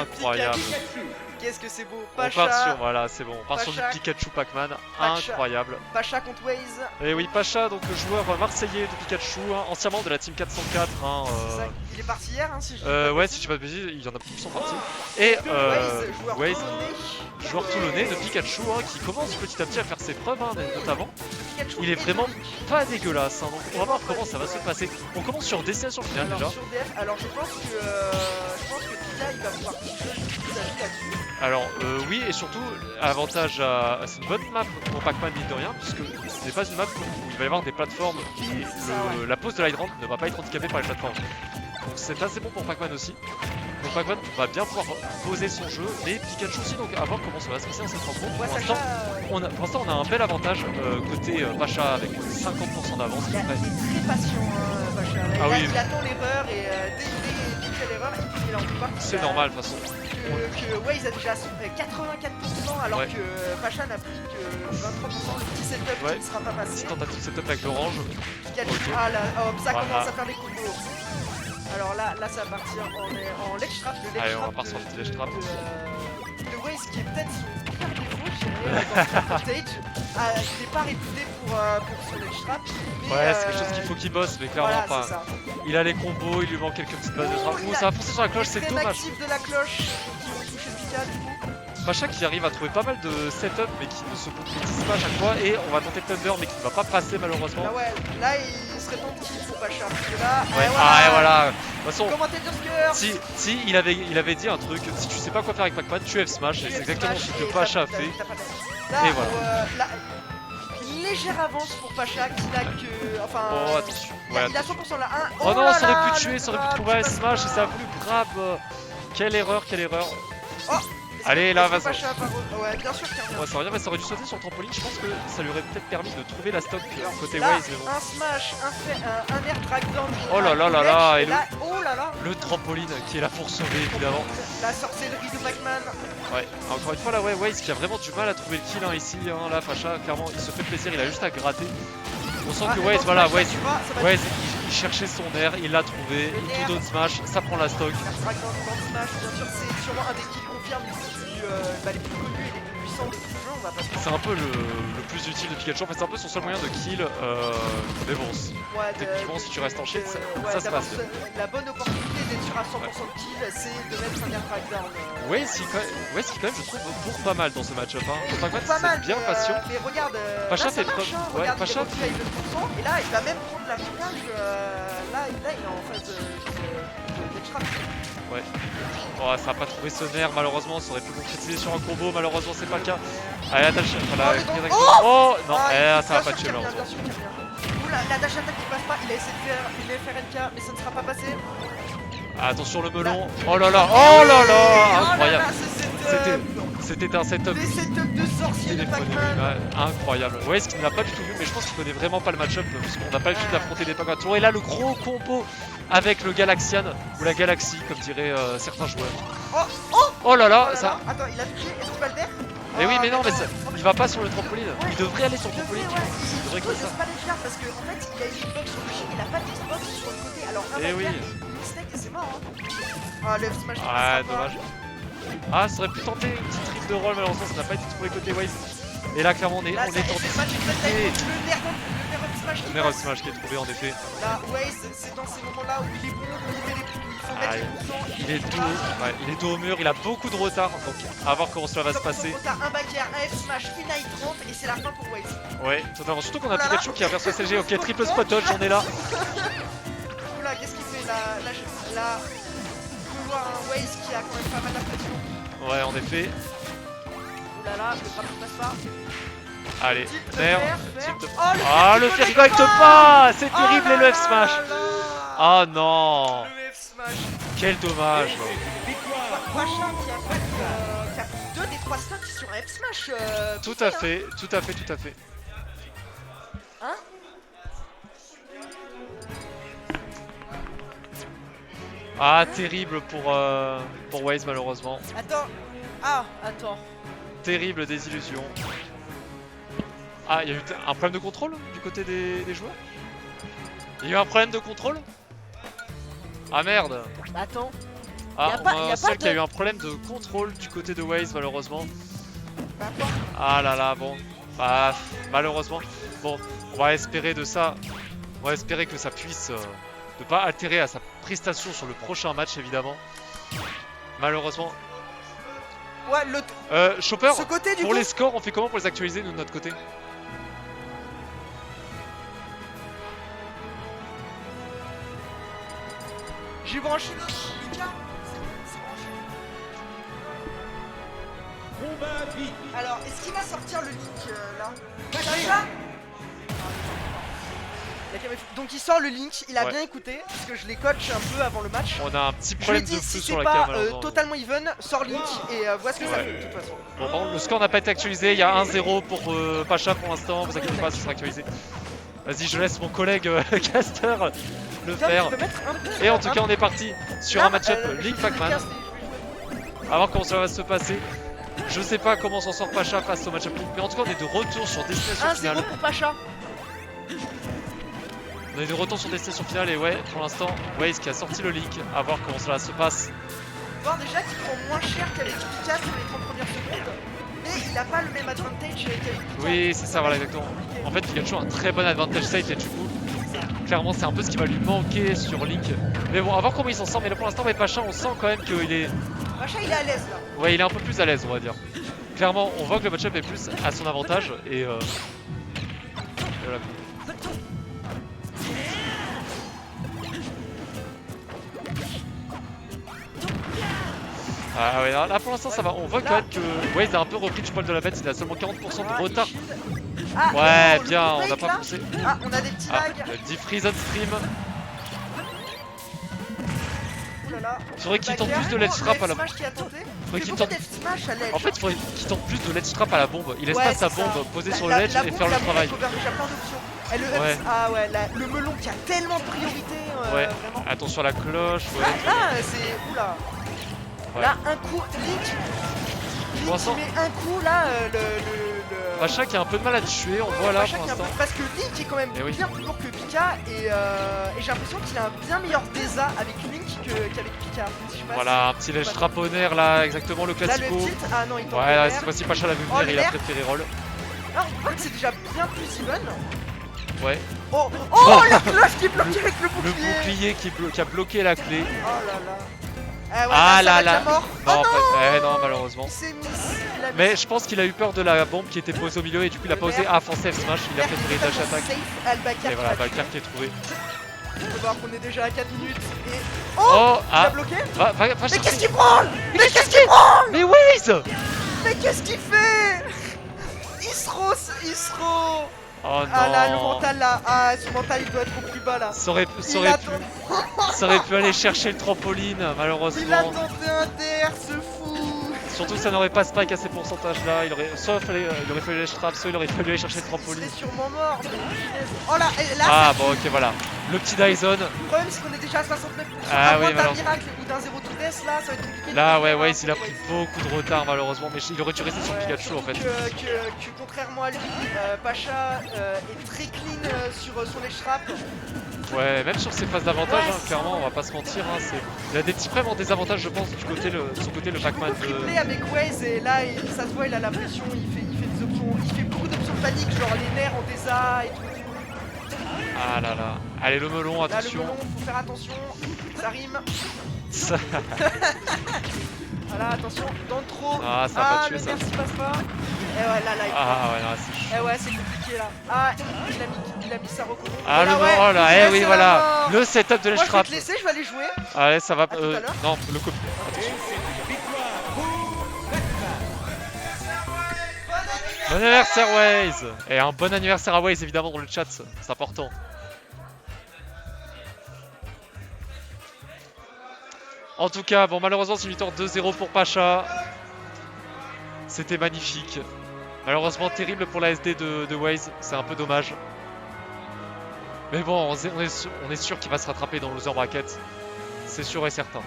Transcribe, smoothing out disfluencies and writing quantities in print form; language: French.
Incroyable. Qu'est-ce que c'est beau. On part Pacha. sur, voilà, c'est bon, on part sur du Pacha. Pikachu Pac-Man, Pacha. incroyable. Pacha contre Waze. Et oui, Pacha, donc le joueur marseillais de Pikachu, hein, anciennement de la team 404. Hein, C'est ça. Il est parti hier, hein, si je dis pas de ouais, bêtises. si je dis pas de bêtises, il y en a plus qui sont partis. Et Waze, joueur toulonnais de Pikachu, hein, qui commence petit à petit à faire ses preuves, hein, notamment. Pikachu Il est vraiment électrique. pas dégueulasse, hein, donc on va voir comment ça va se passer. On commence sur destination finale Alors, déjà. sur DF, alors je pense que Tika il va pouvoir jouer sa vie là-dessus. Alors oui, et surtout avantage à... C'est une bonne map pour Pac-Man mine de rien, puisque ce n'est pas une map où il va y avoir des plateformes et la pose de l'hydrant ne va pas être handicapée par les plateformes. Donc c'est assez bon pour Pac-Man aussi. Donc Pac-Man va bien pouvoir poser son jeu, mais Pikachu aussi, donc à voir comment ça va se passer dans cette rencontre. Ouais, Pour l'instant on a un bel avantage côté Pacha avec 50% d'avance. Il est très patient, hein, Pacha. Ah oui. Il attend l'erreur et dès qu'il fait l'erreur, il en peut pas. C'est normal de toute façon. Que Waze a déjà 84% alors Ouais. que Pacha n'a plus que 23%. Le petit setup Ouais. qui ne sera pas passé. Petite tentative setup avec l'orange. Pikachu, Ok. ah là, hop, ça Voilà. commence à faire des combos. Alors là ça va partir en ledge trap. Le ledge Allez, on va trap partir sur le petit ledge trap. de Waze qui est peut-être son pire défaut, je dirais, dans ce stage. Il n'est pas réputé pour son ledge trap. Mais, Ouais, c'est quelque chose qu'il faut qu'il bosse, mais clairement voilà, pas. c'est ça. Il a les combos, il lui manque quelques petites bases de trap. il Ouh, a- ça va foncer sur la cloche, c'est Les dommage. actifs de la cloche qui vont toucher Pika du coup. Pacha qui arrive à trouver pas mal de setup, mais qui ne se concrétise pas à chaque fois. Et on va tenter Thunder, mais qui ne va pas passer malheureusement. Là ouais, là il serait temps de kill pour Pacha. Parce que là, Ouais, ah, et voilà. De toute façon, Commentator Skirt. si il avait dit un truc, si tu sais pas quoi faire avec Pac-Man, tu F Smash, et c'est exactement ce que Pacha a fait. Là, Et voilà. là, une légère avance pour Pacha qui n'a que. Enfin. Oh, attention. Il a Ouais, 100% là. oh non, là ça aurait là, pu tuer, le ça aurait pu grab trouver un qui passe Smash, et pas. ça a voulu grab. Quelle erreur, quelle erreur. Oh, Allez, là, est-ce que vas-y. Pacha va ouais, bien sûr qu'il revient. Ouais, ça revient, mais ça aurait dû sauter sur le trampoline. Je pense que ça lui aurait peut-être permis de trouver la stock côté Là, Waze. Mais bon. un smash, un air drag down. Oh là là là là, et oh là là. le trampoline qui est là pour sauver évidemment. La sorcellerie de Pac-Man. Ouais, encore une fois là, ouais, Waze qui a vraiment du mal à trouver le kill hein, ici. Hein, là, Pacha, clairement, il se fait plaisir, il a juste à gratter. On sent que Waze, voilà, Waze, il cherchait son air, il l'a trouvé, il tout donne smash, ça prend la stock. Drag down dans smash, bien sûr, c'est sûrement un des kills confirmes les plus connus et les plus puissants de tout le jeu. On va pas se mentir. C'est un peu le plus utile de Pikachu, en fait c'est un peu son seul moyen de kill, mais bon, Ouais, techniquement si tu restes en shield, ça se d'avoir passe. La bonne opportunité d'être sûr à 100% de kill, c'est de mettre un air drag down. Waze qui quand même je trouve pour pas mal dans ce match-up. Hein. Pac-Man Pas mal, c'est bien mais, patient. mais regarde, Pacha là, ça fait marche, preuve- hein. ouais, Regarde, Pacha il refile 2%, et là il va même prendre la plage, là il est en phase de trap. Ouais. Oh, ça a pas trouvé ce nerf malheureusement, ça aurait pu concrétiser sur un combo, malheureusement c'est pas le cas. Allez, attache. Voilà, oh non, ça va pas tuer malheureusement. Bien sûr qu'il revient. Ouh, la dash attack qui passe pas, il a essayé de faire une FRNK, mais ça ne sera pas passé. Attention le melon. Oh là là, oh là là, incroyable. C'était C'était un setup. des setups de sorcier de Pac-Man. Ouais, incroyable. Ouais, ce qu'il n'a pas du tout vu, mais je pense qu'il connaît vraiment pas le match-up parce qu'on n'a pas l'habitude d'affronter des Pac-Man. Et là, le gros combo avec le Galaxian ou la Galaxie, comme diraient certains joueurs. Oh là là, ça. Attends, il a touché, est-ce qu'il va le faire? Mais oui, mais non, mais il va pas sur le trampoline. Il devrait aller sur le trampoline. Il devrait devrait que ça. pas les faire parce qu'en fait, il a une hitbox sur le chien, il a pas d'Xbox sur le côté. Alors, un Eh backer oui. et une mistake et c'est mort. Hein. Ah, le F-Smash, Ah, passera pas. dommage. Ah, ça aurait pu tenter une petite triple de roll, malheureusement, ça n'a pas été trouvé côté Waze. Et là, clairement, on est Là, en c'est le match difficulté. le nerf F-Smash qui Le nerf passe. smash qui est trouvé en effet. Là, Waze, c'est dans ces moments-là où il est bon, il faut mettre les boutons. Il est dos au mur, il a beaucoup de retard, donc à voir comment cela va se passer. Un backer, un F-Smash, une high 30 et c'est la fin pour Waze. Ouais, totalement. Surtout qu'on a Oh là là. Pikachu qui a perçu SLG. Ok, triple spot dodge, on est là. Oula, qu'est-ce qu'il fait là, on peut voir un Waze qui a quand même pas mal d'impression. Ouais, en effet. Oulala, le frappe ne passe pas. Allez, Tilt nerf. fer. Tilt- Oh, Ah, le fer connecte pas. C'est terrible, et le F smash. Oh non. Le F-Smash. Quel dommage. Pacha qui a pris 2 des 3 stocks sur un F-Smash. Tout à fait, tout à fait, tout à fait. Hein? Ah, terrible pour Waze malheureusement. Attends. Ah, attends. Terrible désillusion. Ah, il y a eu un problème de contrôle du côté des joueurs? Il y a eu un problème de contrôle? Ah merde. Attends. Ah, Y a pas- on y a a seul pas qu'il y a de- eu un problème de contrôle du côté de Waze malheureusement. Bah quoi? Ah là là, bon. Bah, malheureusement. Bon, on va espérer de ça. On va espérer que ça puisse ne pas altérer à sa prestation sur le prochain match évidemment. Malheureusement. Ouais, Chopper, ce côté du pour coup. les scores, on fait comment pour les actualiser nous de notre côté? J'ai branché le Mika. C'est branché. Alors, est-ce qu'il va sortir le link là? Déjà Donc il sort le link, il a Ouais. bien écouté, parce que je les coach un peu avant le match. On a un petit Je lui ai problème de dit, flou si sur c'est la cam pas malheureusement. totalement even, sors link et vois ce que ça Ouais. fait de toute façon. Bon, par contre, le score n'a pas été actualisé, il y a 1-0 pour Pacha pour l'instant, vous inquiétez pas, ce sera actualisé. Vas-y, je laisse mon collègue Caster le Tom, faire. tu peux mettre un peu Et en tout cas, on est parti sur Là, un match-up j'ai Link fait Pac-Man. Mika, je vais jouer. A voir comment ça va se passer. Je sais pas comment s'en sort Pacha face au match-up Link, mais en tout cas, on est de retour sur destination 1-0 finale. pour Pacha. On est de retour sur destination finale et ouais, pour l'instant, Waze qui a sorti le Link. À voir comment cela se passe. Voir déjà qu'il prend moins cher qu'avec Pika sur les 30 premières secondes. Mais il a pas le même advantage qu'avec Pika. Oui, c'est ça, voilà, exactement. En fait, il a toujours un très bon advantage site et du coup, clairement, c'est un peu ce qui va lui manquer sur Link. Mais bon, à voir comment il s'en sort. Mais là, pour l'instant, Pacha, on sent quand même qu'il est. Pacha il est à l'aise là. Ouais, il est un peu plus à l'aise, on va dire. Clairement, on voit que le match-up est plus à son avantage et voilà. Ah ouais, là pour l'instant ça va. On voit quand même que Waze a un peu repris du poil de la bête. Il a seulement 40% Ah, de retard. il shield. Ah, Ouais, le bien, coup on break, n'a pas là. poussé. Ah, on a des petits Ah, lags. dit freeze on stream. Ouh là là. Faudrait qu'il tente Back plus de air. ledge trap à la. Smash qui a tenté. Faudrait Il qu'il fait tente. beaucoup d'F smash à ledge. En fait, il faudrait qu'il tente plus de ledge trap à la bombe. Il laisse Ouais, pas sa c'est ça. bombe posée sur le La ledge et bombe, faire le la bombe, travail. elle couvre déjà plein d'options. Et le Ouais. ah ouais, le melon qui a tellement de priorité. Ouais, Vraiment. attention à la cloche. Ouais. Là, c'est. Oula. Ouais. Là, un coup. Link. Pour Link, l'instant- il met un coup là. Pacha qui a un peu de mal à tuer, on le voit là Pacha pour qui a un peu- l'instant. Parce que Link est quand même Eh oui. bien plus lourd que Pika et j'ai l'impression qu'il a un bien meilleur désa avec Link qu'avec Pika. Si je passe. Voilà, un petit ledge trap au nerf là, exactement le Là le classico. tilt, ah non il tombe Ouais, là, le cette nerf. fois-ci Pacha l'a vu Oh, venir, le il a nerf. préféré roll. Alors on voit que c'est déjà bien plus even. Ouais. Oh, oh la cloche qui est bloquée avec le Le bouclier. bouclier qui a bloqué la clé. Oh là là. Ah ouais, Ah là, ça là va là. être la mort. Non, Oh non, pas- non, malheureusement. il s'est mis. Il a mis. Mais je pense qu'il a eu peur de la bombe qui était posée au milieu et du coup il a pas osé foncer F smash, il a préféré dash attack. Safe Albacar. Et voilà, Valkyr qui est trouvé. On peut voir qu'on est déjà à 4 minutes et. Oh, Oh, il a ah, bloqué. va Mais chercher. qu'est-ce qu'il branle? Mais qu'est-ce qu'il branle? Mais Waze. Mais qu'est-ce qu'il fait? Isro. Oh non. Ah là, le mental là. Ah, son mental il doit être au plus bas là. Ça aurait Il a tenté- ça aurait pu aller chercher le trampoline, Il a malheureusement. tenté un DR, ce fou. Surtout ça n'aurait pas spike à ces pourcentages là. Il aurait fallu les trap, soit il aurait fallu aller chercher le Il trampoline. serait sûrement mort. Mais punaise. Oh là, et là, Ah bon, ok, voilà. Le petit Dyson. le problème c'est qu'on est déjà à 69%. Ah à oui, moins d'un malheureusement. miracle ou d'un 0 to death là, ça va être compliqué. Là, ouais, de Waze, faire il a un pris Waze. beaucoup de retard malheureusement, mais il aurait dû rester sur Ouais, Pikachu en fait. que contrairement à lui, Pacha est très clean sur son ledge trap. Ouais, même sur ses phases d'avantage, Ouais, hein, c'est clairement, ça. on va pas se mentir. Hein, il a des petits problèmes en désavantage, je pense, du côté de son côté le Pac-Man. Beaucoup triplé avec Waze et là ça se voit, il a la pression, il fait des options, il fait beaucoup d'options paniques, genre les nerfs en désa et tout. Ah là là. Allez, le melon, Là le attention. melon, faut faire attention, ça rime. Ça- Voilà, attention, dans le trop. Ah, ça a pas tué, le ça. nerf s'y passe pas. Et ouais, là, il Ah ouais, là, c'est chaud. Eh ouais, c'est compliqué là. Ah, il a mis sa reco. Ah, Et le là, ouais, melon, là, il eh laisse oui, la voilà. mort. Le setup de Moi, je vais l'Edge-Trap. te laisser, je vais aller jouer. Allez, ça va. tout à l'heure. Non, le copie. Attention. Bon anniversaire, Waze! Et un bon anniversaire à Waze, évidemment, dans le chat, c'est important. En tout cas, bon, malheureusement, c'est une victoire 2-0 pour Pacha. C'était magnifique. Malheureusement, terrible pour la SD de Waze, c'est un peu dommage. Mais bon, on est sûr qu'il va se rattraper dans le loser bracket. C'est sûr et certain.